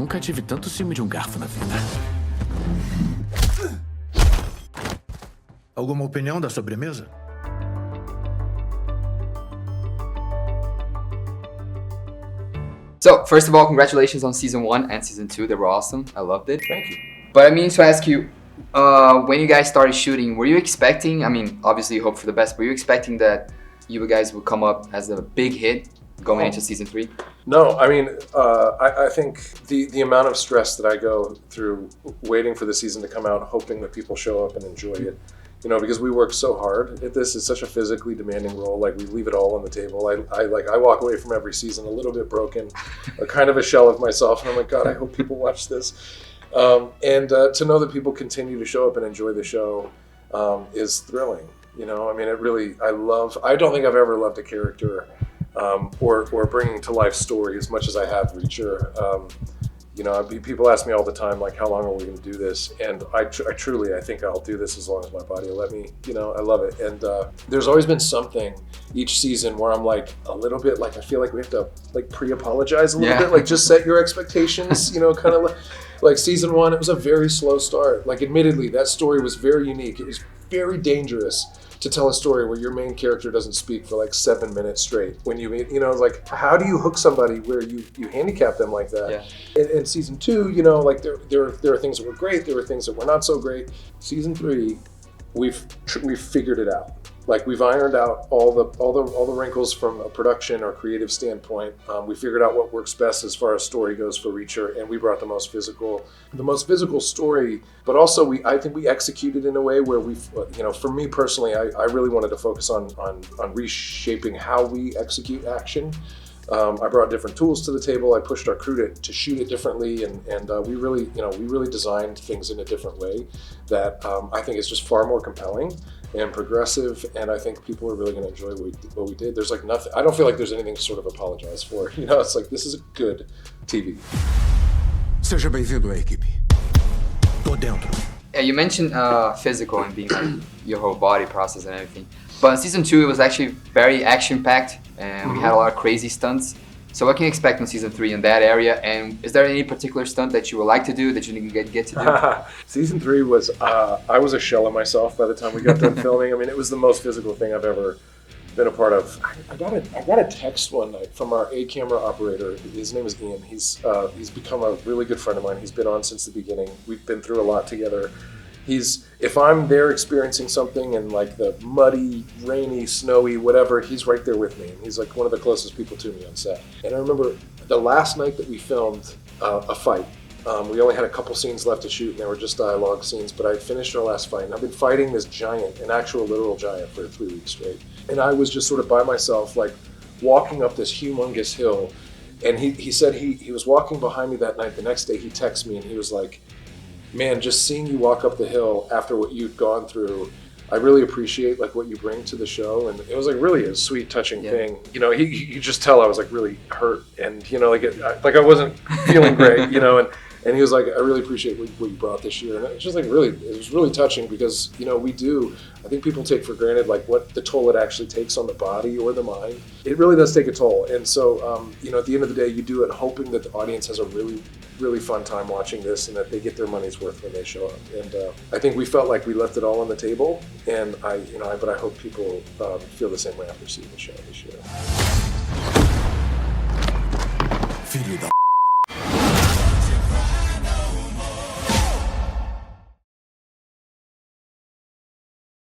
Nunca tive tanto ciúme de garfo na vida. Alguma opinião da sobremesa? So, first of all, congratulations on season 1 and season 2. They were awesome. I loved it. Thank you. But I mean to ask you, when you guys started shooting, were you expecting, I mean, obviously you hope for the best, were you expecting that you guys would come up as a big hit going into season 3? No, I mean, I think the amount of stress that I go through waiting for the season to come out, hoping that people show up and enjoy it, you know, because we work so hard at this. It's such a physically demanding role. Like, we leave it all on the table. I walk away from every season a little bit broken, a kind of a shell of myself, and I'm like, God, I hope people watch this. And to know that people continue to show up and enjoy the show is thrilling. You know, I mean, I don't think I've ever loved a character or bringing to life story as much as I have Reacher. You know, people ask me all the time, like, how long are we going to do this? And I truly think I'll do this as long as my body will let me. You know, I love it. And there's always been something each season where I'm like a little bit like, I feel like we have to like pre-apologize a little bit, like just set your expectations, you know, kind of like season 1, it was a very slow start. Like, admittedly, that story was very unique. It was very dangerous to tell a story where your main character doesn't speak for like 7 minutes straight. When you know, like, how do you hook somebody where you handicap them like that? Yeah. In season 2, you know, like there are things that were great, there were things that were not so great. Season 3, we've figured it out. Like, we've ironed out all the wrinkles from a production or creative standpoint. We figured out what works best as far as story goes for Reacher, and we brought the most physical story. But also, I think we executed in a way where you know, for me personally, I really wanted to focus on reshaping how we execute action. I brought different tools to the table. I pushed our crew to shoot it differently, and we really designed things in a different way that I think is just far more compelling and progressive, and I think people are really going to enjoy what we did. There's like nothing. I don't feel like there's anything to sort of apologize for. You know, it's like, this is a good TV. Seja bem-vindo à equipe. Tô dentro. Yeah, you mentioned physical and being like your whole body process and everything. But in season 2, it was actually very action-packed, and we had a lot of crazy stunts. So what can you expect in season 3 in that area? And is there any particular stunt that you would like to do that you didn't get to do? Season 3 was, I was a shell of myself by the time we got done filming. I mean, it was the most physical thing I've ever been a part of. I got a text one night from our camera operator. His name is Ian. He's become a really good friend of mine. He's been on since the beginning. We've been through a lot together. If I'm there experiencing something in like the muddy, rainy, snowy, whatever, he's right there with me. And he's like one of the closest people to me on set. And I remember the last night that we filmed a fight. We only had a couple scenes left to shoot, and they were just dialogue scenes, but I finished our last fight, and I've been fighting this giant, an actual literal giant, for 3 weeks straight. And I was just sort of by myself, like walking up this humongous hill. And he said he was walking behind me that night. The next day he texted me, and he was like, man, just seeing you walk up the hill after what you'd gone through, I really appreciate like what you bring to the show. And it was like really a sweet, touching thing. You know, you could just tell I was like really hurt, and you know, like I wasn't feeling great, you know, and he was like, I really appreciate what you brought this year. And it was just like it was really touching, because, you know, I think people take for granted like what the toll it actually takes on the body or the mind. It really does take a toll. And so, you know, at the end of the day, you do it hoping that the audience has a really, really fun time watching this, and that they get their money's worth when they show up. And I think we felt like we left it all on the table, and but I hope people feel the same way after seeing the show this year. Filho da